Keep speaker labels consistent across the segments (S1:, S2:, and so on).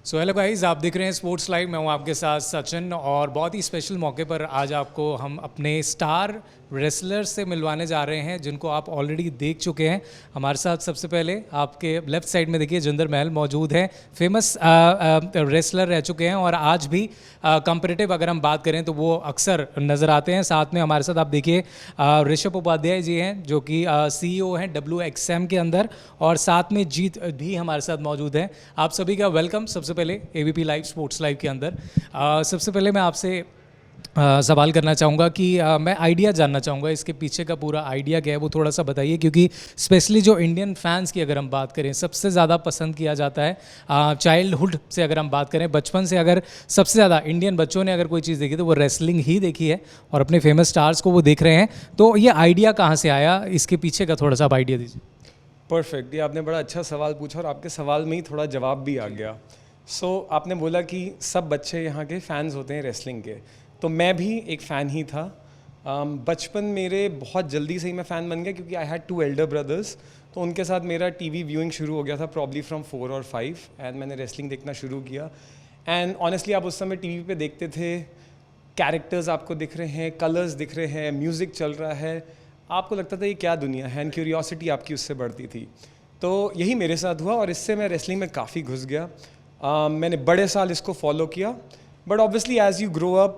S1: So hello guys, आप देख रहे हैं स्पोर्ट्स लाइव। मैं हूं आपके साथ सचिन और बहुत ही स्पेशल मौके पर आज आपको हम अपने स्टार रेसलर से मिलवाने जा रहे हैं जिनको आप ऑलरेडी देख चुके हैं। हमारे साथ सबसे पहले आपके लेफ्ट साइड में देखिए जिंदर महल मौजूद हैं। फेमस रेसलर रह चुके हैं और आज भी कंपेरेटिव अगर हम बात करें तो वो अक्सर नज़र आते हैं। साथ में हमारे साथ आप देखिए ऋषभ उपाध्याय जी हैं जो कि CEO हैं WXM के अंदर, और साथ में जीत भी हमारे साथ मौजूद हैं। आप सभी का वेलकम सबसे पहले ABP लाइव स्पोर्ट्स लाइव के अंदर। सबसे पहले मैं आपसे सवाल करना चाहूँगा कि मैं आइडिया जानना चाहूँगा, इसके पीछे का पूरा आइडिया क्या है वो थोड़ा सा बताइए, क्योंकि स्पेशली जो इंडियन फैंस की अगर हम बात करें सबसे ज़्यादा पसंद किया जाता है चाइल्डहुड से अगर हम बात करें, बचपन से अगर सबसे ज़्यादा इंडियन बच्चों ने अगर कोई चीज़ देखी तो वो रेसलिंग ही देखी है और अपने फेमस स्टार्स को वो देख रहे हैं। तो ये आइडिया कहाँ से आया, इसके पीछे का थोड़ा सा आप आइडिया दीजिए।
S2: परफेक्ट, ये आपने बड़ा अच्छा सवाल पूछा और आपके सवाल में ही थोड़ा जवाब भी आ गया। आपने बोला कि सब बच्चे यहाँ के फैंस होते हैं रेसलिंग के, तो मैं भी एक फ़ैन ही था। बचपन मेरे बहुत जल्दी से ही मैं फ़ैन बन गया क्योंकि आई हैड 2 एल्डर ब्रदर्स, तो उनके साथ मेरा TV व्यूइंग शुरू हो गया था प्रॉब्ली फ्रॉम 4 और 5, एंड मैंने रेसलिंग देखना शुरू किया। एंड ऑनेस्टली आप उस समय TV पे देखते थे, कैरेक्टर्स आपको दिख रहे हैं, कलर्स दिख रहे हैं, म्यूज़िक चल रहा है, आपको लगता था ये क्या दुनिया है, एंड क्यूरियोसिटी आपकी उससे बढ़ती थी। तो यही मेरे साथ हुआ और इससे मैं रेसलिंग में काफ़ी घुस गया। मैंने बड़े साल इसको फॉलो किया, but obviously as you grow up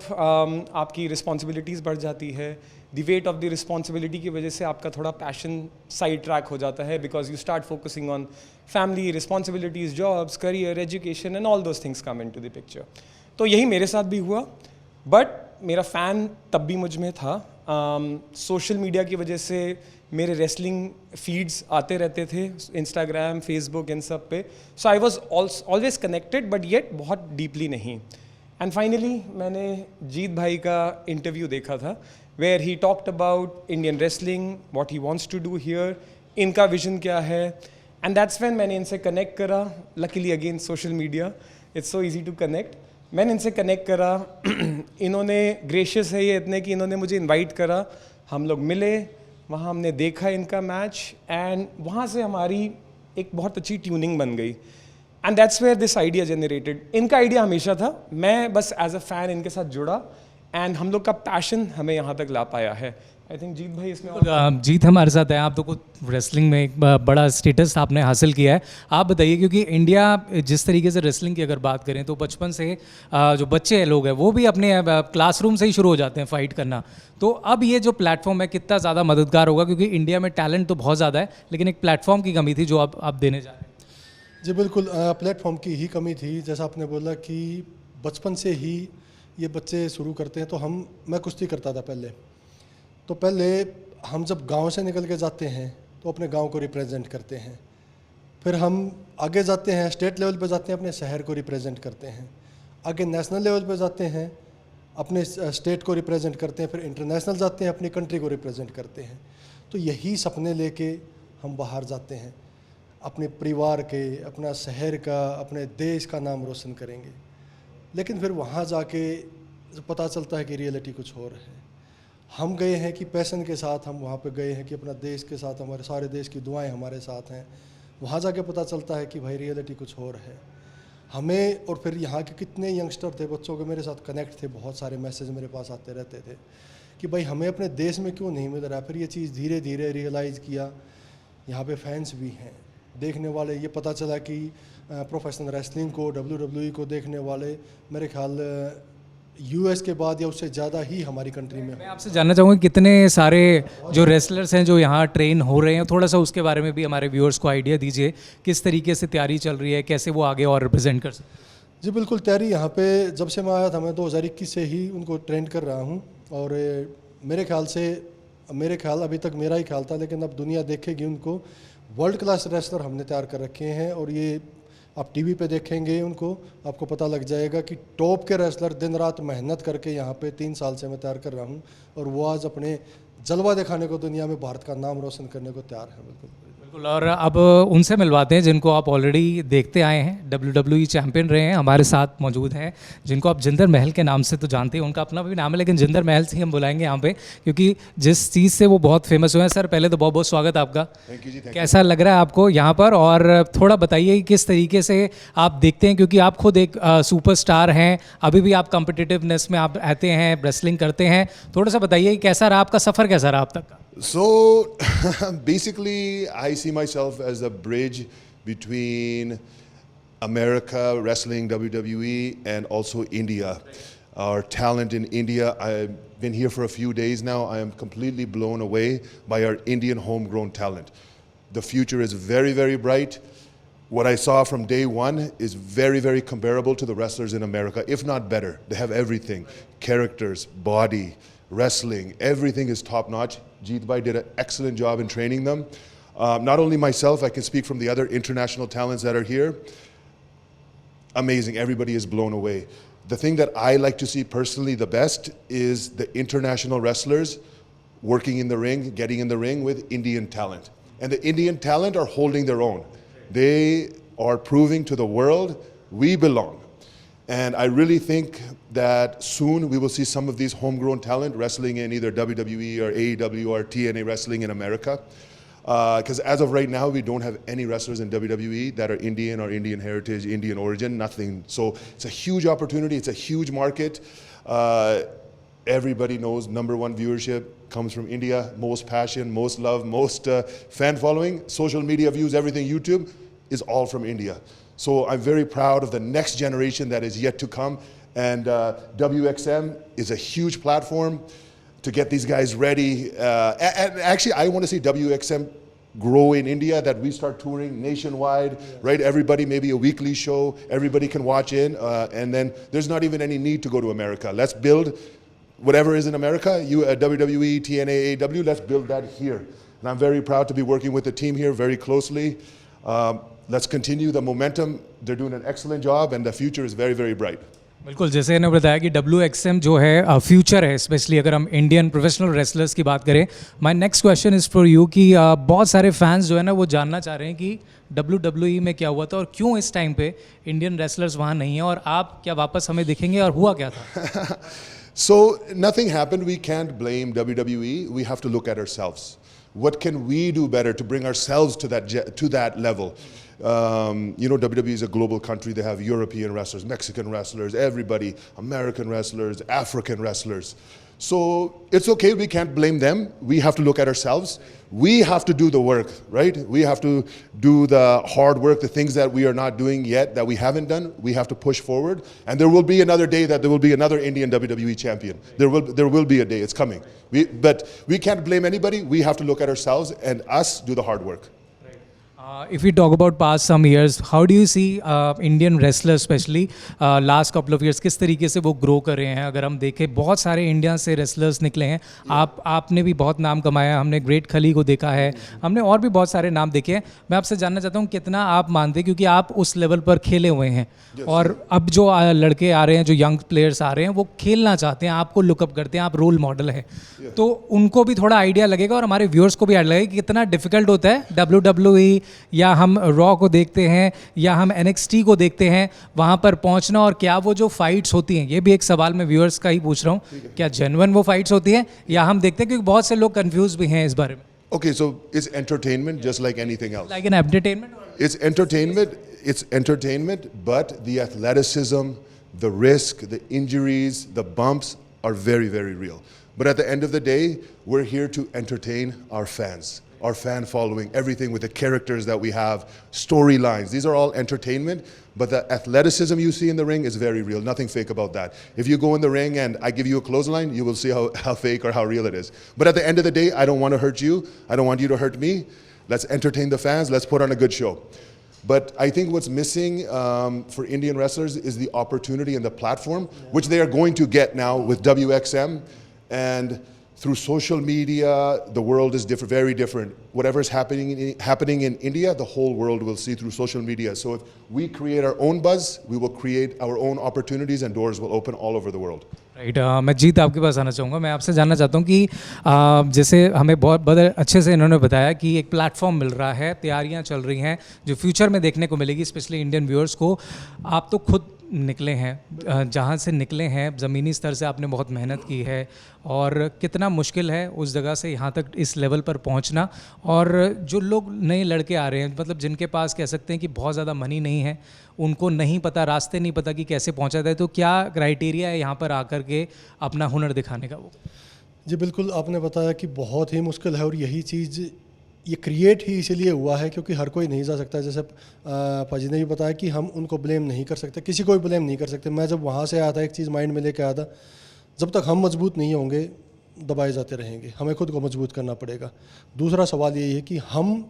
S2: आपकी रिस्पॉन्सिबिलिटीज़ बढ़ जाती है। The weight of the responsibility की वजह से आपका थोड़ा पैशन साइड ट्रैक हो जाता है, because you start focusing on family responsibilities, jobs, career, education and all those things come in to the picture. तो यही मेरे साथ भी हुआ, बट मेरा फ़ैन तब भी मुझ में था। सोशल मीडिया की वजह से मेरे रेसलिंग फीड्स आते रहते थे, इंस्टाग्राम, फेसबुक, इन सब पे। So I was always connected, but yet बहुत डीपली नहीं। एंड फाइनली मैंने जीत भाई का इंटरव्यू देखा था, where he talked about Indian wrestling, what he wants to do here, इनका विजन क्या है, एंड दैट्स व्हेन मैंने इनसे कनेक्ट करा। Luckily again social media, it's so easy to connect. मैंने इनसे कनेक्ट करा, इन्होंने ग्रेशियस है ये इतने कि इन्होंने मुझे इनवाइट करा, हम लोग मिले, वहाँ हमने देखा इनका मैच, एंड वहाँ से हमारी एक बहुत अच्छी ट्यूनिंग बन गई, and that's where this idea generated. इनका आइडिया हमेशा था, मैं बस एज अ फ़ैन इनके साथ जुड़ा, एंड हम लोग का पैशन हमें यहाँ तक ला पाया है। आई थिंक जीत भाई इसमें
S1: जीत हमारे साथ है। आप तो कुछ रेसलिंग में एक बड़ा स्टेटस आपने हासिल किया है, आप बताइए, क्योंकि इंडिया जिस तरीके से रेसलिंग की अगर बात करें तो बचपन से जो बच्चे लोग हैं वो भी अपने क्लासरूम से ही शुरू हो जाते हैं फाइट करना। तो अब ये जो प्लेटफॉर्म है कितना ज़्यादा मददगार होगा, क्योंकि इंडिया में टैलेंट तो बहुत ज़्यादा है लेकिन एक प्लेटफॉर्म की कमी थी जो आप देने जा रहे हैं।
S3: जी बिल्कुल, प्लेटफॉर्म की ही कमी थी। जैसा आपने बोला कि बचपन से ही ये बच्चे शुरू करते हैं, तो मैं कुश्ती करता था पहले। तो पहले हम जब गांव से निकल के जाते हैं तो अपने गांव को रिप्रेजेंट करते हैं, फिर हम आगे जाते हैं, स्टेट लेवल पे जाते हैं, अपने शहर को रिप्रेजेंट करते हैं, आगे नेशनल लेवल पे जाते हैं, अपने स्टेट को रिप्रेजेंट करते हैं, फिर इंटरनेशनल जाते हैं, अपनी कंट्री को रिप्रेजेंट करते हैं। तो यही सपने लेके हम बाहर जाते हैं, अपने परिवार के, अपना शहर का, अपने देश का नाम रोशन करेंगे। लेकिन फिर वहाँ जाके पता चलता है कि रियलिटी कुछ और है। हम गए हैं कि पैशन के साथ, हम वहाँ पे गए हैं कि अपना देश के साथ, हमारे सारे देश की दुआएं हमारे साथ हैं। वहाँ जाके पता चलता है कि भाई रियलिटी कुछ और है हमें। और फिर यहाँ के कितने यंगस्टर थे, बच्चों के मेरे साथ कनेक्ट थे, बहुत सारे मैसेज मेरे पास आते रहते थे कि भाई हमें अपने देश में क्यों नहीं मिल रहा। फिर ये चीज़ धीरे धीरे रियलाइज़ किया, यहाँ पे फैंस भी हैं, देखने वाले। ये पता चला कि प्रोफेशनल रेसलिंग को, WWE को देखने वाले मेरे ख्याल US के बाद या उससे ज़्यादा ही हमारी कंट्री में।
S1: मैं आपसे जानना चाहूँगा कितने सारे जो रेसलर्स हैं जो यहाँ ट्रेन हो रहे हैं, थोड़ा सा उसके बारे में भी हमारे व्यूअर्स को आइडिया दीजिए, किस तरीके से तैयारी चल रही है, कैसे वो आगे और रिप्रेजेंट कर सकते हैं।
S3: जी बिल्कुल, तैयारी यहाँ पे जब से मैं आया था, मैं 2021 से ही उनको ट्रेन कर रहा हूँ। और मेरे ख्याल अभी तक मेरा ही ख्याल था, लेकिन अब दुनिया देखेगी उनको। वर्ल्ड क्लास रेसलर हमने तैयार कर रखे हैं, और ये आप TV पे देखेंगे उनको, आपको पता लग जाएगा कि टॉप के रेसलर दिन रात मेहनत करके यहाँ पे 3 साल से मैं तैयार कर रहा हूँ, और वो आज अपने जलवा दिखाने को दुनिया में भारत का नाम रोशन करने को तैयार है। बिल्कुल।
S1: बिल्कुल। और अब उनसे मिलवाते हैं जिनको आप ऑलरेडी देखते आए हैं, WWE चैंपियन रहे हैं, हमारे साथ मौजूद हैं, जिनको आप जिंदर महल के नाम से तो जानते हैं, उनका अपना भी नाम है लेकिन जिंदर महल से ही हम बुलाएंगे यहाँ पे, क्योंकि जिस चीज़ से वो बहुत फेमस हुए हैं। सर पहले तो बहुत बहुत स्वागत आपका।
S4: थैंक यू जी, थैंक
S1: कैसा लग रहा है आपको यहाँ पर, और थोड़ा बताइए कि किस तरीके से आप देखते हैं, क्योंकि आप खुद एक सुपरस्टार हैं, अभी भी आप कॉम्पिटिटिवनेस में आप आते हैं, रेसलिंग करते हैं, थोड़ा सा बताइए कि कैसा रहा आपका सफ़र, कैसा रहा अब तक का?
S4: So basically, I see myself as a bridge between America, wrestling, WWE, and also India. Our talent in India, I've been here for a few days now. I am completely blown away by our Indian homegrown talent. The future is very, very bright. What I saw from day one is very, very comparable to the wrestlers in America, if not better. They have everything: characters, body, wrestling, everything is top notch. Jeet Bhai did an excellent job in training them. Not only myself, I can speak from the other international talents that are here. Amazing, everybody is blown away. The thing that I like to see personally the best is the international wrestlers working in the ring, getting in the ring with Indian talent. And the Indian talent are holding their own. They are proving to the world we belong. And I really think that soon we will see some of these homegrown talent wrestling in either WWE or AEW or TNA wrestling in America. Because as of right now, we don't have any wrestlers in WWE that are Indian or Indian heritage, Indian origin, nothing. So it's a huge opportunity. It's a huge market. Everybody knows number one viewership comes from India. Most passion, most love, most fan following, social media views, everything, YouTube is all from India. So I'm very proud of the next generation that is yet to come. And WXM is a huge platform to get these guys ready. And actually, I want to see WXM grow in India, that we start touring nationwide, right? Everybody, maybe a weekly show, everybody can watch in, and then there's not even any need to go to America. Let's build whatever is in America, WWE, TNA, AEW, let's build that here. And I'm very proud to be working with the team here very closely. Let's continue the momentum. They're doing an excellent job, and the future is very, very bright.
S1: बिल्कुल, जैसे इन्होंने बताया कि WXM जो है future है, specially अगर हम इंडियन प्रोफेशनल रेसलर्स की बात करें। My next question is for you कि बहुत सारे फैंस जो है ना वो जानना चाह रहे हैं कि WWE में क्या हुआ था और क्यों इस टाइम पे इंडियन रेसलर्स वहाँ नहीं हैं, और आप क्या वापस हमें दिखेंगे, और हुआ क्या था?
S4: So nothing happened. We can't blame WWE. We have to look at ourselves. What can we do better to bring ourselves to that level? WWE is a global country. They have European wrestlers, Mexican wrestlers, everybody, American wrestlers, African wrestlers. So it's okay. We can't blame them. We have to look at ourselves. We have to do the work, right? We have to do the hard work, the things that we are not doing yet, that we haven't done. We have to push forward. And there will be another day that there will be another Indian WWE champion. There will be a day. It's coming. But we can't blame anybody. We have to look at ourselves and us do the hard work.
S1: If we talk about past some years, how do you see Indian wrestlers, especially last couple of years, किस तरीके से वो grow कर रहे हैं? अगर हम देखें, बहुत सारे इंडिया से रेसलर्स निकले हैं। आपने भी बहुत नाम कमाया, हमने ग्रेट खली को देखा है, हमने और भी बहुत सारे नाम देखे हैं। मैं आपसे जानना चाहता हूँ कितना आप मानते हैं, क्योंकि आप उस लेवल पर खेले हुए हैं, और अब जो लड़के आ रहे हैं, जो यंग प्लेयर्स आ रहे हैं, वो खेलना चाहते हैं, आपको लुकअप करते हैं, आप रोल मॉडल है, तो उनको भी थोड़ा आइडिया लगेगा और हमारे व्यूअर्स को भी आइडिया लगेगा कि कितना डिफिकल्ट होता है WWE, या हम रॉ को देखते हैं या हम NXT को देखते हैं, वहाँ पर पहुँचना, और क्या वो जो फाइट्स होती हैं, ये भी एक सवाल मैं व्यूअर्स का ही पूछ रहा हूँ, क्या जेन्युइन वो फाइट्स होती हैं या हम देखते हैं, क्योंकि बहुत से लोग कंफ्यूज भी हैं इस बारे में।
S4: Okay, so it's entertainment just like anything else.
S1: Like an entertainment?
S4: It's entertainment, but the athleticism, the risk, the injuries, the bumps are very, very real. But at the end of the day, we're here to entertain our fans, our fan following, everything with the characters that we have, storylines. These are all entertainment, but the athleticism you see in the ring is very real. Nothing fake about that. If you go in the ring and I give you a clothesline, you will see how fake or how real it is. But at the end of the day, I don't want to hurt you. I don't want you to hurt me. Let's entertain the fans. Let's put on a good show. But I think what's missing for Indian wrestlers is the opportunity and the platform, which they are going to get now with WXM. And through social media, the world is different, very different. Whatever is happening in India, the whole world will see through social media. So if we create our own buzz, we will create our own opportunities and doors will open all over the world.
S1: Right मैं जीत आपके पास आना चाहूँगा। मैं आपसे जानना चाहता हूँ कि जैसे हमें बहुत अच्छे से इन्होंने बताया कि एक प्लेटफॉर्म मिल रहा है, तैयारियाँ चल रही हैं जो फ्यूचर में देखने को मिलेगी स्पेशली इंडियन व्यूअर्स को। आप तो खुद निकले हैं, जहाँ से निकले हैं ज़मीनी स्तर से आपने बहुत मेहनत की है और कितना मुश्किल है उस जगह से यहाँ तक इस लेवल पर पहुँचना। और जो लोग नए लड़के आ रहे हैं, मतलब जिनके पास कह सकते हैं कि बहुत ज़्यादा मनी नहीं है, उनको नहीं पता, रास्ते नहीं पता कि कैसे पहुँचा जाए, तो क्या क्राइटेरिया है यहाँ पर आकर के अपना हुनर दिखाने का? वो
S3: जी बिल्कुल, आपने बताया कि बहुत ही मुश्किल है और यही चीज़ ये क्रिएट ही इसीलिए हुआ है क्योंकि हर कोई नहीं जा सकता। जैसे पाजी ने भी बताया कि हम उनको ब्लेम नहीं कर सकते, किसी को भी ब्लेम नहीं कर सकते। मैं जब वहाँ से आया था एक चीज़ माइंड में लेके आया था, जब तक हम मजबूत नहीं होंगे दबाए जाते रहेंगे, हमें खुद को मजबूत करना पड़ेगा। दूसरा सवाल यही है कि हम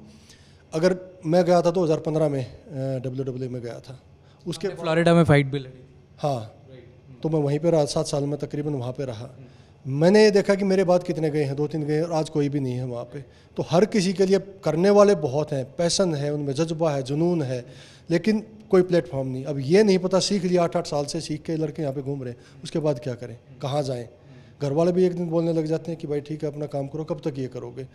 S3: अगर मैं गया था 2015 में WWE में गया था, उसके
S1: फ्लोरिडा में फाइट भी लड़ी।
S3: हाँ, तो मैं वहीं पे रहा 7 साल में तकरीबन वहाँ पे रहा। मैंने ये देखा कि मेरे बाद कितने गए हैं, 2-3 गए और आज कोई भी नहीं है वहाँ पे। तो हर किसी के लिए करने वाले बहुत हैं, पैशन है उनमें, जज्बा है, जुनून है, लेकिन कोई प्लेटफॉर्म नहीं। अब ये नहीं पता, सीख लिया 8-8 साल से सीख के लड़के यहाँ पे घूम रहे हैं, उसके बाद क्या करें, कहाँ जाएँ। घर वाले भी एक दिन बोलने लग जाते हैं कि भाई ठीक है अपना काम करो, कब तक ये करोगे।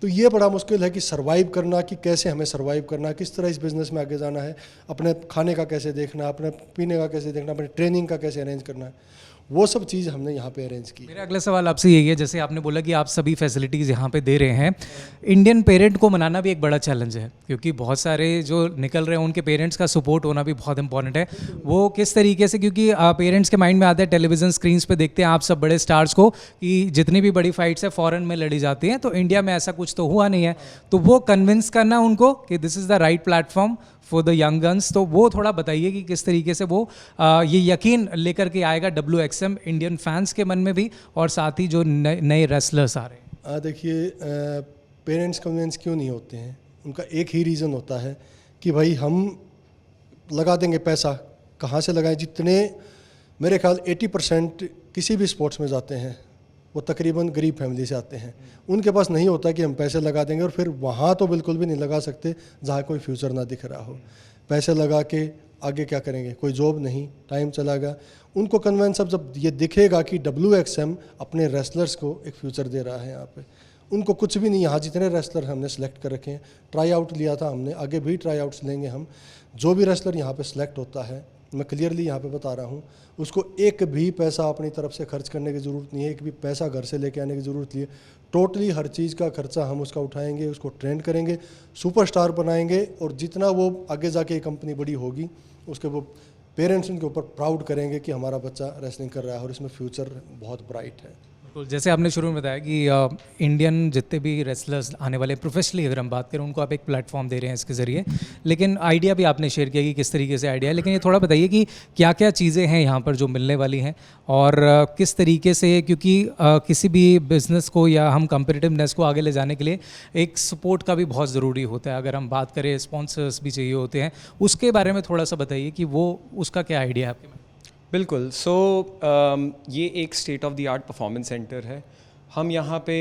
S3: तो ये बड़ा मुश्किल है कि सर्वाइव करना, कि कैसे हमें सर्वाइव करना है, किस तरह इस बिज़नेस में आगे जाना है, अपने खाने का कैसे देखना है, अपने पीने का कैसे देखना, अपने ट्रेनिंग का कैसे अरेंज करना है, वो सब चीज़ हमने यहाँ पे अरेंज की।
S1: मेरा अगला सवाल आपसे यही है, जैसे आपने बोला कि आप सभी फैसिलिटीज़ यहाँ पे दे रहे हैं, इंडियन पेरेंट को मनाना भी एक बड़ा चैलेंज है क्योंकि बहुत सारे जो निकल रहे हैं उनके पेरेंट्स का सपोर्ट होना भी बहुत इंपॉर्टेंट है। वो किस तरीके से, क्योंकि पेरेंट्स के माइंड में आता है टेलीविज़न स्क्रीन्स पे देखते हैं आप सब बड़े स्टार्स को कि जितनी भी बड़ी फाइट्स है फॉरेन में लड़ी जाती हैं, तो इंडिया में ऐसा कुछ तो हुआ नहीं है। तो वो कन्विंस करना उनको कि this is the right platform for the young guns, तो वो थोड़ा बताइए कि किस तरीके से वो ये यकीन लेकर के आएगा WXM इंडियन फैंस के मन में भी और साथ ही जो नए रेसलर्स आ रहे हैं।
S3: देखिए, पेरेंट्स कन्विंस क्यों नहीं होते हैं, उनका एक ही रीज़न होता है कि भाई हम लगा देंगे पैसा। कहाँ से लगाएं? जितने मेरे ख्याल 80% किसी भी स्पोर्ट्स में जाते हैं वो तकरीबन गरीब फैमिली से आते हैं। उनके पास नहीं होता कि हम पैसे लगा देंगे, और फिर वहाँ तो बिल्कुल भी नहीं लगा सकते जहाँ कोई फ्यूचर ना दिख रहा हो। पैसे लगा के आगे क्या करेंगे, कोई जॉब नहीं, टाइम चला गया। उनको कन्वेंस अब जब ये दिखेगा कि WXM अपने रेसलर्स को एक फ्यूचर दे रहा है यहाँ पे, उनको कुछ भी नहीं, यहाँ जितने रेसलर हमने सेलेक्ट कर रखे हैं, ट्राई आउट लिया था हमने, आगे भी ट्राई आउट्स लेंगे हम। जो भी रेसलर यहाँ पे सिलेक्ट होता है, मैं क्लियरली यहाँ पे बता रहा हूँ, उसको एक भी पैसा अपनी तरफ से खर्च करने की ज़रूरत नहीं है, एक भी पैसा घर से लेके आने की ज़रूरत नहीं है। टोटली हर चीज़ का खर्चा हम उसका उठाएंगे, उसको ट्रेंड करेंगे, सुपरस्टार बनाएंगे, और जितना वो आगे जाके कंपनी बड़ी होगी उसके वो पेरेंट्स उनके ऊपर प्राउड करेंगे कि हमारा बच्चा रेसलिंग कर रहा है और इसमें फ्यूचर बहुत ब्राइट है।
S1: बिल्कुल, जैसे आपने शुरू में बताया कि इंडियन जितने भी रेसलर्स आने वाले प्रोफेशनली अगर हम बात करें, उनको आप एक प्लेटफॉर्म दे रहे हैं इसके ज़रिए, लेकिन आइडिया भी आपने शेयर किया कि किस तरीके से आइडिया है, लेकिन ये थोड़ा बताइए कि क्या क्या चीज़ें हैं यहाँ पर जो मिलने वाली हैं और किस तरीके से, क्योंकि किसी भी बिज़नेस को या हम कंपेटिटिवनेस को आगे ले जाने के लिए एक सपोर्ट का भी बहुत ज़रूरी होता है। अगर हम बात करें स्पॉन्सर्स भी चाहिए होते हैं, उसके बारे में थोड़ा सा बताइए कि वो उसका क्या आइडिया है आपके में?
S2: बिल्कुल। सो ये एक state of the art performance centre है। हम यहाँ पे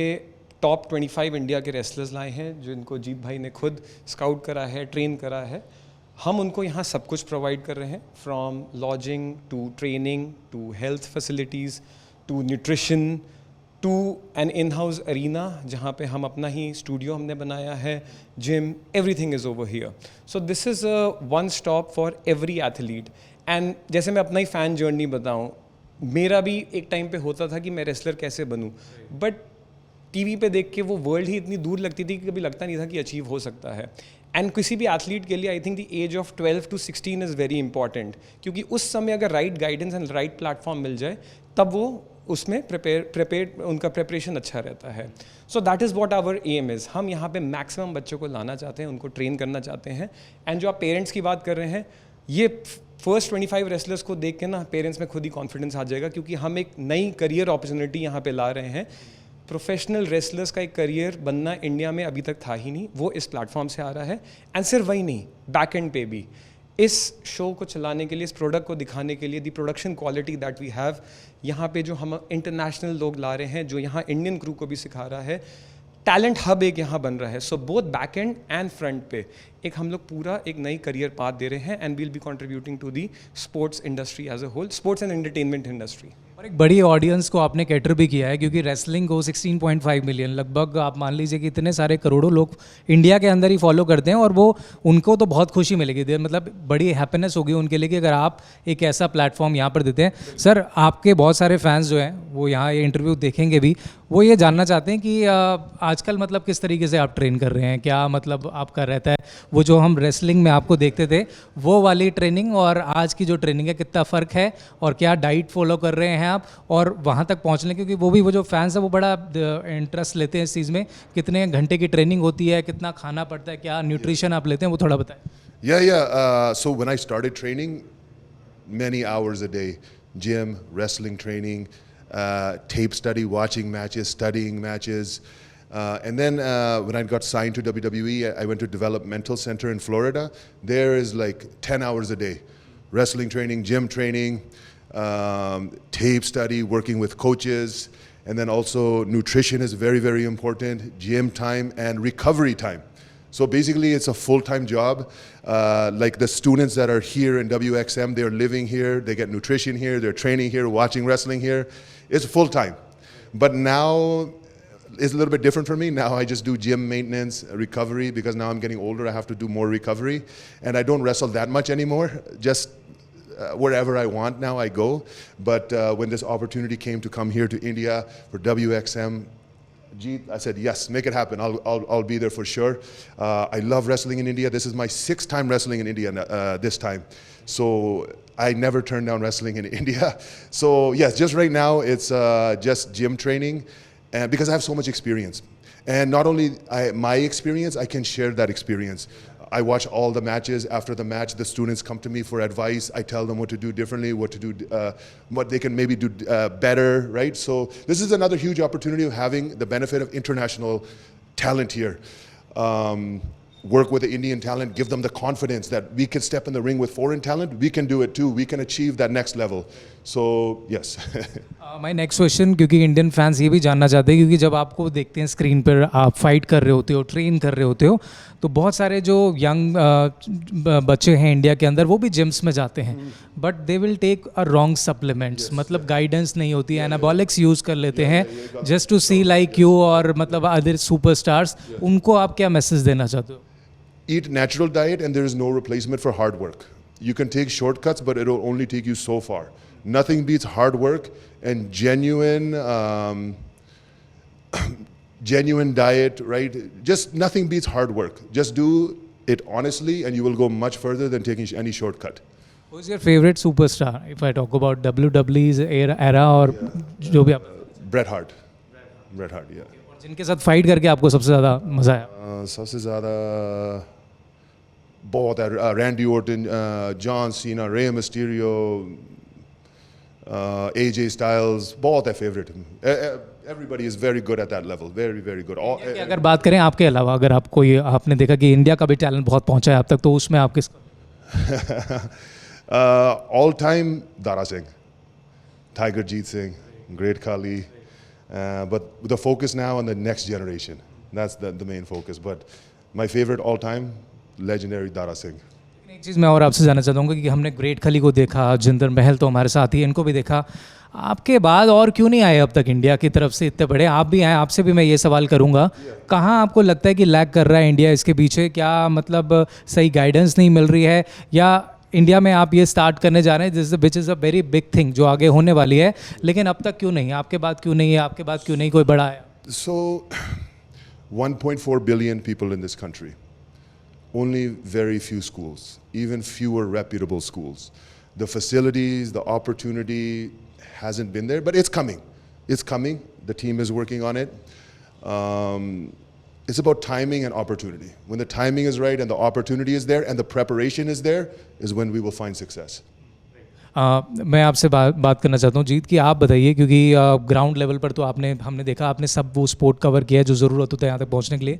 S2: टॉप 25 इंडिया के रेसलर्स लाए हैं जिनको जीत भाई ने खुद स्काउट करा है, ट्रेन करा है। हम उनको यहाँ सब कुछ प्रोवाइड कर रहे हैं, from lodging to training to health facilities to nutrition to an in house arena जहाँ पे हम अपना ही स्टूडियो हमने बनाया है, gym, everything is over here. So this is a one stop for every athlete. And जैसे मैं अपना ही फ़ैन जर्नी बताऊँ, मेरा भी एक टाइम पे होता था कि मैं रेसलर कैसे बनूँ, बट टीवी पे देख के वो वर्ल्ड ही इतनी दूर लगती थी कि कभी लगता नहीं था कि अचीव हो सकता है। एंड किसी भी एथलीट के लिए I think the age of 12 to 16 is very important, क्योंकि उस समय अगर right guidance and right platform मिल जाए तब वो उसमें प्रिपेयर उनका प्रिपरेशन अच्छा रहता है। So that is what our aim is. हम यहाँ पे मैक्सिमम बच्चों को लाना चाहते हैं, उनको ट्रेन करना चाहते हैं। एंड जो आप पेरेंट्स की बात कर रहे हैं, ये फर्स्ट 25 रेसलर्स को देख के ना पेरेंट्स में खुद ही कॉन्फिडेंस आ जाएगा, क्योंकि हम एक नई करियर अपॉर्चुनिटी यहाँ पे ला रहे हैं। प्रोफेशनल रेसलर्स का एक करियर बनना इंडिया में अभी तक था ही नहीं, वो इस प्लेटफॉर्म से आ रहा है। एंड सिर्फ वही नहीं, बैक एंड पे भी इस शो को चलाने के लिए, इस प्रोडक्ट को दिखाने के लिए, the production quality that we have, यहाँ पे जो हम इंटरनेशनल लोग ला रहे हैं, जो यहाँ इंडियन क्रू को भी सिखा रहा है, टैलेंट हब एक यहाँ बन रहा है। So both back and and front पे एक हम लोग पूरा एक नई करियर पाथ दे रहे हैं, and we'll be contributing to the sports industry as a whole, sports and entertainment industry.
S1: और एक बड़ी ऑडियंस को आपने कैटर भी किया है, क्योंकि रेसलिंग को 16.5 मिलियन लगभग आप मान लीजिए कि इतने सारे करोड़ों लोग इंडिया के अंदर ही फॉलो करते हैं, और वो उनको तो बहुत खुशी मिलेगी, देर मतलब बड़ी हैप्पीनेस होगी उनके लिए कि अगर आप एक ऐसा प्लेटफॉर्म यहाँ पर देते हैं। सर, आपके बहुत सारे फैंस जो हैं वो यहाँ ये इंटरव्यू देखेंगे भी, वो ये जानना चाहते हैं कि आजकल मतलब किस तरीके से आप ट्रेन कर रहे हैं, क्या मतलब आपका रहता है वो जो हम रेसलिंग में आपको देखते थे वो वाली ट्रेनिंग और आज की जो ट्रेनिंग है कितना फ़र्क है, और क्या डाइट फॉलो कर रहे हैं आप और वहाँ तक पहुँचने, क्योंकि वो जो फैंस है वो बड़ा इंटरेस्ट लेते हैं इस चीज़ में, कितने घंटे की ट्रेनिंग होती है, कितना खाना पड़ता है, क्या न्यूट्रिशन आप लेते हैं, वो थोड़ा बताएं।
S4: Yeah. So when I started training, many hours a day, gym, wrestling training, tape study, watching matches, studying matches. And then when I got signed to WWE, I went to Developmental Center in Florida. There is like 10 hours a day. Wrestling training, gym training, tape study, working with coaches. And then also nutrition is very, very important, gym time and recovery time. So basically, it's a full-time job. Like the students that are here in WXM, they're living here, they get nutrition here, they're training here, watching wrestling here. It's full-time. But now it's a little bit different for me. Now I just do gym maintenance, recovery, because now I'm getting older, I have to do more recovery. And I don't wrestle that much anymore. Just wherever I want now, I go. But when this opportunity came to come here to India for WXM, I said, yes, make it happen. I'll be there for sure. I love wrestling in India. This is my 6th time wrestling in India this time. So I never turned down wrestling in India. So yes, just right now it's just gym training, and because I have so much experience. And not only my experience, I can share that experience. I watch all the matches. After the match, the students come to me for advice. I tell them what to do differently, what to do, what they can maybe do better, right? So this is another huge opportunity of having the benefit of international talent here. Work with the Indian talent, give them the confidence that we can step in the ring with foreign talent. We can do it too. We can achieve that next level. So yes.
S1: My next question, क्योंकि Indian fans ये भी जानना चाहते हैं, क्योंकि जब आपको देखते हैं स्क्रीन पर आप फाइट कर रहे होते हो, ट्रेन कर रहे होते हो, तो बहुत सारे जो यंग बच्चे हैं इंडिया के अंदर वो भी जिम्स में जाते हैं, but they will take a wrong supplements, मतलब गाइडेंस नहीं होती है, एनाबॉलिक्स यूज़ कर लेते हैं just to see like you और मतलब अदर सुपरस्टार्स। उनको आप क्या मैसेज देना चाहते हो?
S4: Eat natural diet, and there is no replacement for hard work. You can take shortcuts, but it will only take you so far. Nothing beats hard work and genuine diet, right? Just nothing beats hard work. Just do it honestly, and you will go much further than taking any shortcut.
S1: Who is your favorite superstar? If I talk about WWE's era और जो भी आप
S4: Bret Hart. Bret Hart, yeah.
S1: जिनके साथ fight करके आपको सबसे ज़्यादा मज़ा आया?
S4: सबसे ज़्यादा बहुत है, Randy Orton, John Cena, Rey Mysterio, AJ Styles, बहुत है favorite. Everybody is very good at that level, very very good.
S1: कि अगर बात करें आपके अलावा, अगर आपको ये आपने देखा कि इंडिया का भी टैलेंट बहुत पहुंचा है अब तक, तो उसमें आप किसका?
S4: All time Dara Singh, Tiger Jeet Singh, Great Khali, but the focus now on the next generation. That's the main focus. But my favorite all time, legendary Dara Singh.
S1: एक चीज़ मैं और आपसे जानना चाहता हूँ कि हमने ग्रेट खली को देखा, जिंदर महल तो हमारे साथ ही, इनको भी देखा, आपके बाद और क्यों नहीं आए अब तक इंडिया की तरफ से इतने बड़े? आप भी आए, आपसे भी मैं ये सवाल करूँगा, कहाँ आपको लगता है कि लैग कर रहा है इंडिया इसके पीछे? क्या मतलब सही गाइडेंस नहीं मिल रही है, या इंडिया में आप ये स्टार्ट करने जा रहे हैं which is a very big thing जो आगे होने वाली है, लेकिन अब तक क्यों नहीं? आपके बाद क्यों नहीं है? आपके बाद क्यों नहीं कोई बड़ा आया?
S4: So 1.4 billion people in this country. Only very few schools, even fewer reputable schools. The facilities, the opportunity hasn't been there, but it's coming. It's coming. The team is working on it. It's about timing and opportunity. When the timing is right and the opportunity is there and the preparation is there, is when we will find success.
S1: मैं आपसे बात करना चाहता हूँ जीत, कि आप बताइए, क्योंकि ग्राउंड लेवल पर तो हमने देखा, आपने सब वो स्पोर्ट कवर किया है जो ज़रूरत होता है यहाँ तक पहुँचने के लिए।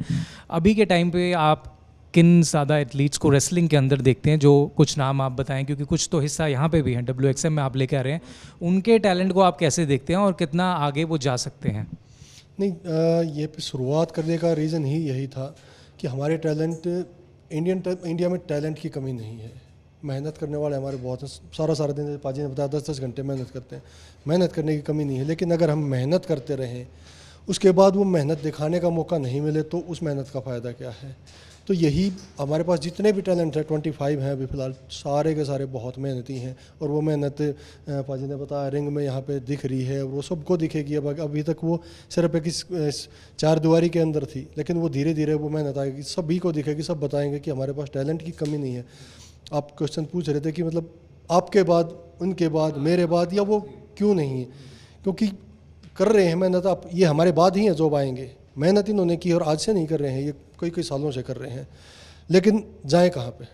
S1: अभी के टाइम पे आप किन ज़्यादा एथलीट्स को रेसलिंग के अंदर देखते हैं? जो कुछ नाम आप बताएं, क्योंकि कुछ तो हिस्सा यहाँ पे भी हैं, WXM में आप लेके आ रहे हैं, उनके टैलेंट को आप कैसे देखते हैं और कितना आगे वो जा सकते हैं?
S3: नहीं, ये पे शुरुआत करने का रीज़न ही यही था कि हमारे टैलेंट इंडिया में टैलेंट की कमी नहीं है। मेहनत करने वाले हमारे बहुत हैं, सारा सारा दिन पाजी ने बताया 10-10 घंटे मेहनत करते हैं, मेहनत करने की कमी नहीं है, लेकिन अगर हम मेहनत करते रहें उसके बाद वो मेहनत दिखाने का मौका नहीं मिले तो उस मेहनत का फ़ायदा क्या है। तो यही हमारे पास जितने भी टैलेंट है 25 हैं अभी फ़िलहाल, सारे के सारे बहुत मेहनती हैं और वो मेहनत पाजी ने बताया रिंग में यहाँ पे दिख रही है, वो सबको दिखेगी। अब अभी तक वो सिर्फ एक इस चार दीवारी के अंदर थी, लेकिन वो धीरे धीरे वो मेहनत आएगी, सभी को दिखेगी, सब बताएंगे कि हमारे पास टैलेंट की कमी नहीं है। आप क्वेश्चन पूछ रहे थे कि मतलब आपके बाद, उनके बाद, मेरे बाद, या वो क्यों नहीं है, क्योंकि कर रहे हैं मेहनत। आप ये हमारे बाद ही हैं जो आएंगे, मेहनत इन्होंने की और आज से नहीं कर रहे हैं, ये कई कई सालों से कर रहे हैं, लेकिन जाएं कहाँ पे।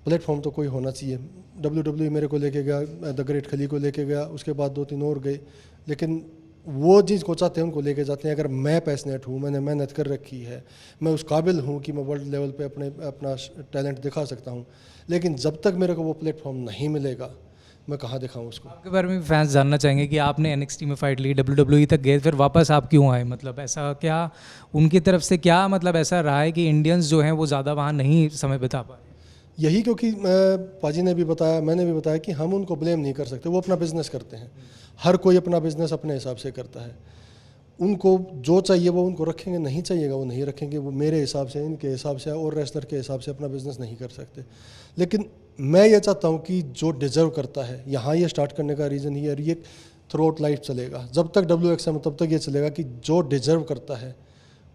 S3: प्लेटफॉर्म तो कोई होना चाहिए। WWE मेरे को लेके गया, द ग्रेट खली को लेके गया, उसके बाद 2-3 और गए, लेकिन वो जिसको चाहते हैं उनको लेके जाते हैं। अगर मैं पैशनेट हूँ, मैंने मेहनत कर रखी है, मैं उस काबिल हूँ कि मैं वर्ल्ड लेवल पे अपना टैलेंट दिखा सकता हूँ, लेकिन जब तक मेरे को वो प्लेटफॉर्म नहीं मिलेगा मैं कहाँ दिखाऊँ उसको।
S1: आपके बारे में फैंस जानना चाहेंगे कि आपने NXT में फाइट ली, WWE तक गए, फिर वापस आप क्यों आए? मतलब ऐसा क्या उनकी तरफ से क्या मतलब ऐसा रहा है कि इंडियंस जो हैं वो ज़्यादा वहाँ नहीं समय बिता पा रहे?
S3: यही, क्योंकि पाजी ने भी बताया, मैंने भी बताया कि हम उनको ब्लेम नहीं कर सकते, वो अपना बिजनेस करते हैं, हर कोई अपना बिजनेस अपने हिसाब से करता है। उनको जो चाहिए वो उनको रखेंगे, नहीं चाहिएगा वो नहीं रखेंगे, वो मेरे हिसाब से, इनके हिसाब से और रेसलर के हिसाब से अपना बिजनेस नहीं कर सकते। लेकिन मैं ये चाहता हूँ कि जो डिज़र्व करता है, यहाँ ये स्टार्ट करने का रीज़न ही है, और ये थ्रू आउट लाइफ चलेगा, जब तक WXM तब तक ये चलेगा कि जो डिज़र्व करता है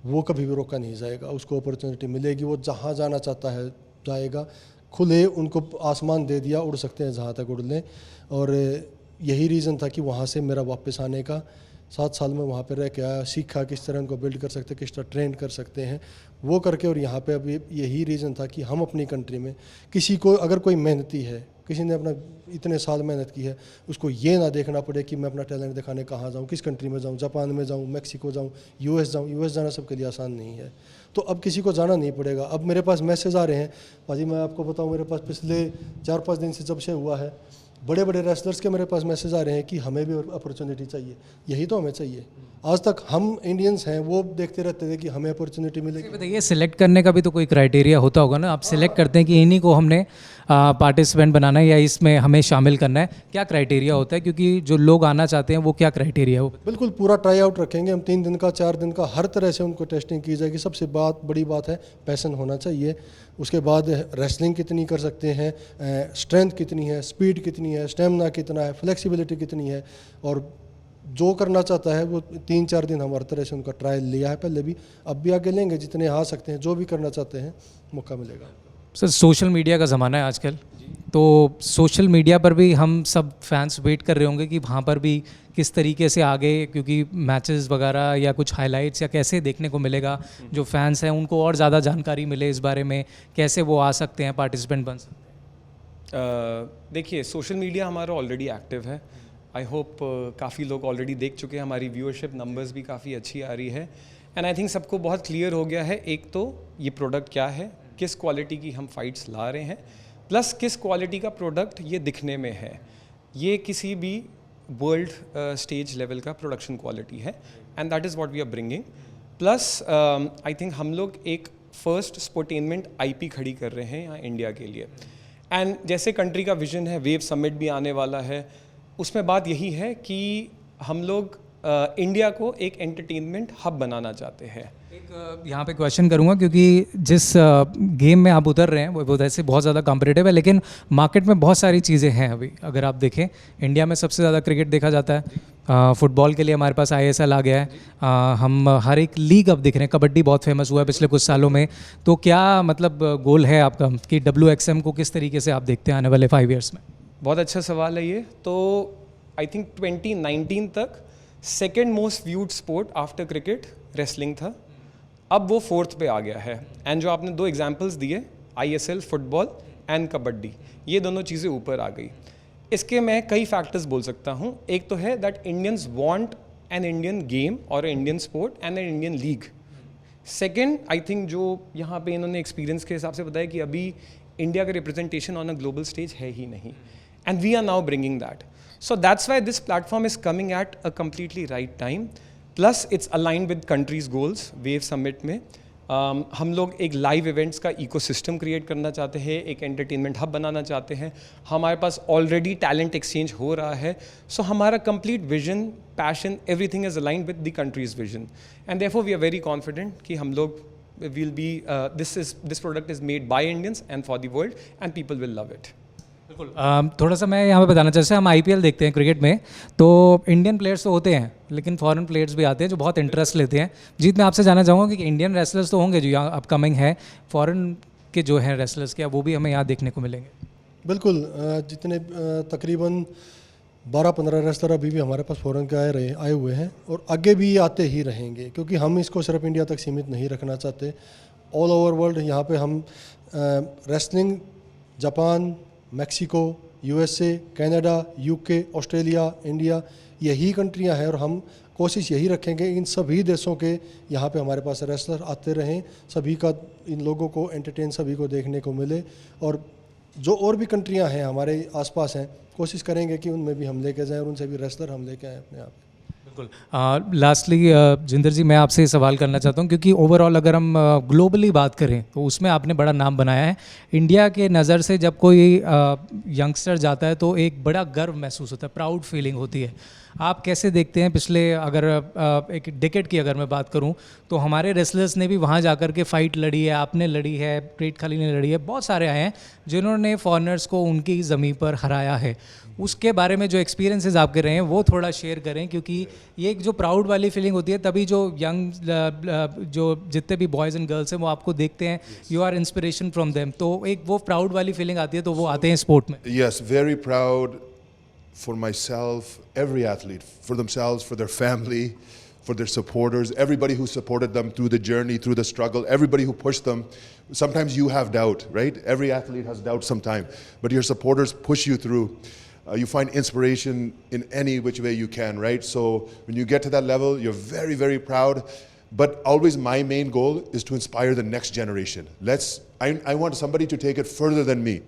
S3: वो कभी भी रोका नहीं जाएगा, उसको अपॉर्चुनिटी मिलेगी, वो जहाँ जाना चाहता है जाएगा। खुले उनको आसमान दे दिया, उड़ सकते हैं जहाँ तक उड़ लें, और यही रीज़न था कि वहाँ से मेरा वापस आने का। 7 साल में वहाँ पे रह के आया, सीखा किस तरह उनको बिल्ड कर सकते हैं, किस तरह ट्रेन कर सकते हैं, वो करके। और यहाँ पे अभी यही रीज़न था कि हम अपनी कंट्री में किसी को, अगर कोई मेहनती है, किसी ने अपना इतने साल मेहनत की है, उसको ये ना देखना पड़े कि मैं अपना टैलेंट दिखाने कहाँ जाऊँ, किस कंट्री में जाऊँ, जापान में जाऊँ, मैक्सिको जाऊँ, US जाऊँ। US जाना सबके लिए आसान नहीं है, तो अब किसी को जाना नहीं पड़ेगा। अब मेरे पास मैसेज आ रहे हैं भाजी, मैं आपको बताऊँ, मेरे पास पिछले 4-5 दिन से जब से हुआ है, बड़े बड़े रेसलर्स के मेरे पास मैसेज आ रहे हैं कि हमें भी अपॉर्चुनिटी चाहिए। यही तो हमें चाहिए। आज तक हम इंडियंस हैं वो देखते रहते थे कि हमें अपॉर्चुनिटी मिलेगी।
S1: बताइए, सिलेक्ट करने का भी तो कोई क्राइटेरिया होता होगा ना? आप सिलेक्ट करते हैं कि इन्हीं को हमने पार्टिसिपेंट बनाना है या इसमें हमें शामिल करना है, क्या क्राइटेरिया होता है? क्योंकि जो लोग आना चाहते हैं वो क्या क्राइटेरिया है वो?
S3: बिल्कुल पूरा ट्राई आउट रखेंगे हम, 3 दिन का, 4 दिन का, हर तरह से उनको टेस्टिंग की जाएगी। सबसे बड़ी बात है पैशन होना चाहिए। उसके बाद रेसलिंग कितनी कर सकते हैं, स्ट्रेंथ कितनी है, स्पीड कितनी है, स्टेमिना कितना है, फ्लेक्सिबिलिटी कितनी है, और जो करना चाहता है वो 3-4 दिन हम हर तरह से उनका ट्रायल लिया है पहले भी, अब भी आगे लेंगे। जितने आ सकते हैं, जो भी करना चाहते हैं, मौका मिलेगा।
S1: सर, सोशल मीडिया का ज़माना है आजकल, तो सोशल मीडिया पर भी हम सब फैंस वेट कर रहे होंगे कि वहाँ पर भी किस तरीके से आगे, क्योंकि मैचेस वगैरह या कुछ हाइलाइट्स या कैसे देखने को मिलेगा, जो फैंस हैं उनको और ज़्यादा जानकारी मिले इस बारे में, कैसे वो आ सकते हैं, पार्टिसिपेंट बन सकते हैं?
S2: देखिए, सोशल मीडिया हमारा ऑलरेडी एक्टिव है। आई होप काफ़ी लोग ऑलरेडी देख चुके हैं, हमारी व्यूअरशिप नंबर्स भी काफ़ी अच्छी आ रही है, एंड आई थिंक सबको बहुत क्लियर हो गया है, एक तो ये प्रोडक्ट क्या है, किस क्वालिटी की हम फाइट्स ला रहे हैं, प्लस किस क्वालिटी का प्रोडक्ट ये दिखने में है। ये किसी भी वर्ल्ड स्टेज लेवल का प्रोडक्शन क्वालिटी है, and that is what we are bringing. Plus I think हम लोग एक फर्स्ट स्पोर्टेनमेंट IP खड़ी कर रहे हैं यहाँ इंडिया के लिए, एंड जैसे कंट्री का विजन है, वेव समिट भी आने वाला है, उसमें बात यही है कि हम लोग इंडिया को एक एंटरटेनमेंट हब बनाना चाहते हैं।
S1: एक यहाँ पे क्वेश्चन करूँगा, क्योंकि जिस गेम में आप उतर रहे हैं वो वैसे बहुत ज़्यादा कॉम्पिटिटिव है, लेकिन मार्केट में बहुत सारी चीज़ें हैं अभी। अगर आप देखें, इंडिया में सबसे ज़्यादा क्रिकेट देखा जाता है, फुटबॉल के लिए हमारे पास ISL आ गया है, हम हर एक लीग अब देख रहे हैं, कबड्डी बहुत फेमस हुआ है पिछले कुछ सालों में। तो क्या मतलब गोल है आपका कि WXM को किस तरीके से आप देखते हैं आने वाले 5 ईयर्स में?
S2: बहुत अच्छा सवाल है ये। तो आई थिंक 2019 तक second most viewed sport after cricket wrestling था, अब वो 4th पे आ गया है। एंड जो आपने 2 एग्जांपल्स दिए, ISL फुटबॉल एंड कबड्डी, ये दोनों चीज़ें ऊपर आ गई। इसके मैं कई फैक्टर्स बोल सकता हूँ। एक तो है that Indians want an Indian game और Indian sport and an Indian league. Second, I think जो यहाँ पे इन्होंने एक्सपीरियंस के हिसाब से बताया कि अभी इंडिया का representation on a global stage है ही नहीं, and we are now bringing that. So that's why this platform is coming at a completely right time. Plus it's aligned with countries' goals, Wave Summit में. हम लोग एक live events का ecosystem create करना चाहते हैं, एक एंटरटेनमेंट हब बनाना चाहते हैं. हमारे पास ऑलरेडी टैलेंट एक्सचेंज हो रहा है. सो हमारा complete vision, passion, everything is aligned with the country's vision, and therefore we are very confident कि हम लोग will be this product is made by Indians and for the world and people will love it.
S1: बिल्कुल. थोड़ा सा मैं यहाँ पे बताना चाहता हूँ, हम आईपीएल देखते हैं क्रिकेट में, तो इंडियन प्लेयर्स तो होते हैं लेकिन फॉरेन प्लेयर्स भी आते हैं जो बहुत इंटरेस्ट लेते हैं. जीत, मैं आपसे जानना चाहूँगा कि इंडियन रेसलर्स तो होंगे जो यहाँ अपकमिंग है, फॉरेन के जो हैं रेसलर्स, क्या वो भी हमें यहाँ देखने को मिलेंगे?
S3: बिल्कुल. जितने तकरीबन 12-15 रेसलर अभी भी हमारे पास फ़ॉरेन के आए हुए हैं और आगे भी आते ही रहेंगे, क्योंकि हम इसको सिर्फ इंडिया तक सीमित नहीं रखना चाहते. ऑल ओवर वर्ल्ड यहाँ पे हम wrestling, Japan, Mexico, USA, Canada, UK, Australia, India, यही कंट्रियां हैं और हम कोशिश यही रखेंगे इन सभी देशों के यहाँ पे हमारे पास रेसलर आते रहें, सभी का, इन लोगों को एंटरटेन सभी को देखने को मिले. और जो और भी कंट्रियां हैं हमारे आसपास हैं, कोशिश करेंगे कि उनमें भी हम लेके जाएं और उनसे भी रेसलर हम लेके आएँ अपने आप.
S1: बिल्कुल. लास्टली जिंदर जी, मैं आपसे सवाल करना चाहता हूँ, क्योंकि ओवरऑल अगर हम ग्लोबली बात करें तो उसमें आपने बड़ा नाम बनाया है. इंडिया के नज़र से जब कोई यंगस्टर जाता है तो एक बड़ा गर्व महसूस होता है, प्राउड फीलिंग होती है. आप कैसे देखते हैं, पिछले अगर एक डिकेड की अगर मैं बात करूं तो हमारे रेसलर्स ने भी वहां जाकर के फ़ाइट लड़ी है, आपने लड़ी है, प्रेट खाली ने लड़ी है, बहुत सारे आए हैं जिन्होंने फॉरेनर्स को उनकी ज़मीन पर हराया है. उसके बारे में जो एक्सपीरियंसेस आपके रहे हैं वो थोड़ा शेयर करें, क्योंकि ये एक जो प्राउड वाली फीलिंग होती है, तभी जो यंग जो जितने भी बॉयज़ एंड गर्ल्स हैं वो आपको देखते हैं, you are inspiration from them, तो एक वो प्राउड वाली फीलिंग आती है, तो वो आते हैं स्पोर्ट में.
S4: Yes, very proud for myself, every athlete, for themselves, for their family, for their supporters, everybody who supported them through the journey, through the struggle, everybody who pushed them. Sometimes you have doubt, right? Every athlete has doubt sometimes, but your supporters push you through. You find inspiration in any which way you can, right? So when you get to that level, you're very, very proud. But always my main goal is to inspire the next generation. I want somebody to take it further than me.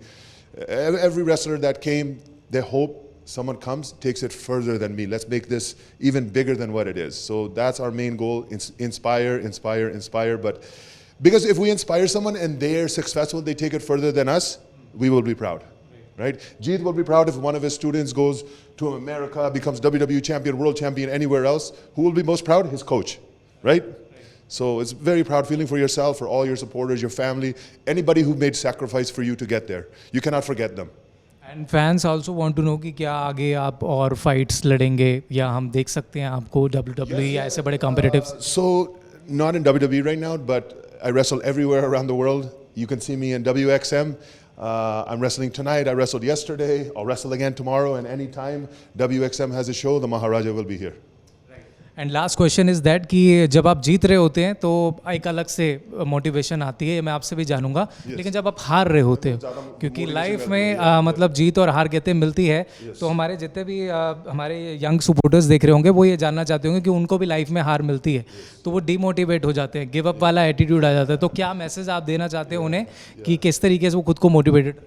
S4: Every wrestler that came, they hope someone comes, takes it further than me. Let's make this even bigger than what it is. So that's our main goal, inspire, inspire, inspire. But because if we inspire someone and they're successful, they take it further than us, we will be proud. Right? Jeet will be proud if one of his students goes to America, becomes WWE champion, world champion, anywhere else. Who will be most proud? His coach, right? So it's very proud feeling for yourself, for all your supporters, your family, anybody who made sacrifice for you to get there. You cannot forget them.
S1: And fans also want to know कि क्या आगे आप और fights लड़ेंगे या हम देख सकते हैं आपको WWE या ऐसे बड़े competitive.
S4: So not in WWE right now, but I wrestle everywhere around the world. You can see me in WXM. I'm wrestling tonight. I wrestled yesterday. I'll wrestle again tomorrow, and anytime WXM has a show, the Maharaja will be here.
S1: And last question is that कि जब आप जीत रहे होते हैं तो एक अलग से मोटिवेशन आती है, मैं आपसे भी जानूंगा. लेकिन जब आप हार रहे होते हो, क्योंकि लाइफ में मतलब जीत और हार कहते मिलती है, तो हमारे जितने भी हमारे यंग सपोर्टर्स देख रहे होंगे वो ये जानना चाहते होंगे कि उनको भी लाइफ में हार मिलती है तो वो डीमोटिवेट हो जाते हैं, गिव अप वाला एटीट्यूड आ जाता है. तो क्या मैसेज आप देना चाहते हैं उन्हें कि किस तरीके से वो खुद को motivated?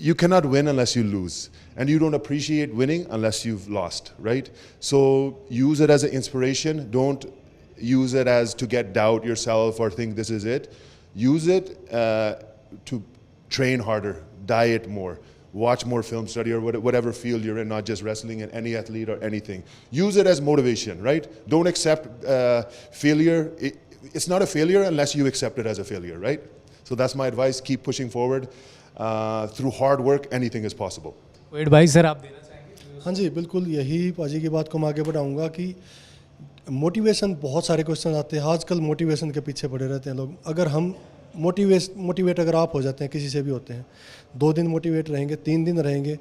S4: You cannot win unless you lose, and you don't appreciate winning unless you've lost, right? So use it as an inspiration. Don't use it as to get doubt yourself or think this is it. Use it to train harder, diet more, watch more film study, or whatever field you're in, not just wrestling, and any athlete or anything. Use it as motivation, right? Don't accept failure. It's not a failure unless you accept it as a failure, right? So that's my advice. Keep pushing forward. Through hard work, anything is possible.
S1: कोई advice sir आप देना चाहेंगे?
S3: हाँ जी, बिल्कुल यही पाजी की बात को मैं आगे बढ़ाऊँगा कि मोटिवेशन, बहुत सारे क्वेश्चन आते हैं आजकल, मोटिवेशन के पीछे पड़े रहते हैं लोग. अगर हम मोटिवेट अगर आप हो जाते हैं, किसी से भी होते हैं, 2 दिन मोटिवेट रहेंगे, 3 दिन रहेंगे,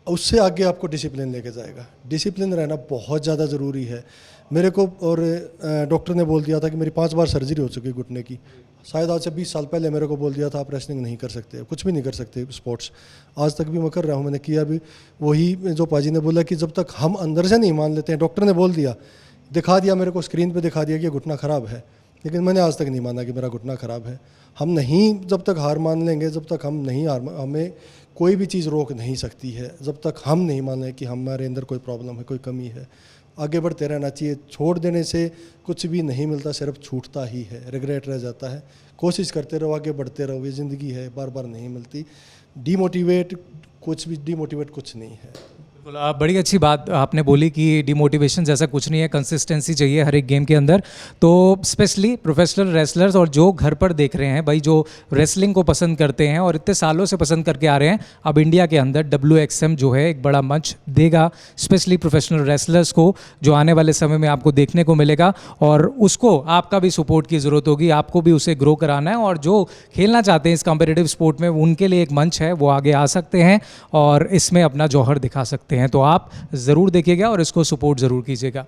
S3: उससे आगे आपको डिसिप्लिन लेके जाएगा. डिसिप्लिन रहना बहुत ज़्यादा ज़रूरी है. मेरे को और डॉक्टर ने बोल दिया था कि मेरी 5 बार सर्जरी हो चुकी है घुटने की. शायद आज से 20 साल पहले मेरे को बोल दिया था आप रेसलिंग नहीं कर सकते, कुछ भी नहीं कर सकते स्पोर्ट्स. आज तक भी मैं कर रहा हूँ, मैंने किया भी. वही जो पाजी ने बोला कि जब तक हम अंदर से नहीं मान लेते हैं, डॉक्टर ने बोल दिया, दिखा दिया मेरे को, स्क्रीन पे दिखा दिया कि घुटना ख़राब है, लेकिन मैंने आज तक नहीं माना कि मेरा घुटना ख़राब है. हम नहीं जब तक हार मान लेंगे, जब तक हम नहीं हमें कोई भी चीज़ रोक नहीं सकती है, जब तक हम नहीं मान लें कि हमारे अंदर कोई प्रॉब्लम है, कोई कमी है. आगे बढ़ते रहना चाहिए। छोड़ देने से कुछ भी नहीं मिलता, सिर्फ छूटता ही है, रिग्रेट रह जाता है। कोशिश करते रहो, आगे बढ़ते रहो, ये ज़िंदगी है, बार बार नहीं मिलती। डीमोटिवेट कुछ नहीं है।
S1: बिल्कुल, आप बड़ी अच्छी बात आपने बोली कि डिमोटिवेशन जैसा कुछ नहीं है, कंसिस्टेंसी चाहिए हर एक गेम के अंदर। तो स्पेशली प्रोफेशनल रेसलर्स और जो घर पर देख रहे हैं भाई, जो रेसलिंग को पसंद करते हैं और इतने सालों से पसंद करके आ रहे हैं, अब इंडिया के अंदर WXM जो है एक बड़ा मंच देगा स्पेशली प्रोफेशनल रेसलर्स को, जो आने वाले समय में आपको देखने को मिलेगा। और उसको आपका भी सपोर्ट की ज़रूरत होगी, आपको भी उसे ग्रो कराना है। और जो खेलना चाहते हैं इस कॉम्पिटिटिव स्पोर्ट में, उनके लिए एक मंच है, वो आगे आ सकते हैं और इसमें अपना जौहर दिखा सकते हैं। तो आप ज़रूर देखिएगा और इसको सपोर्ट ज़रूर कीजिएगा।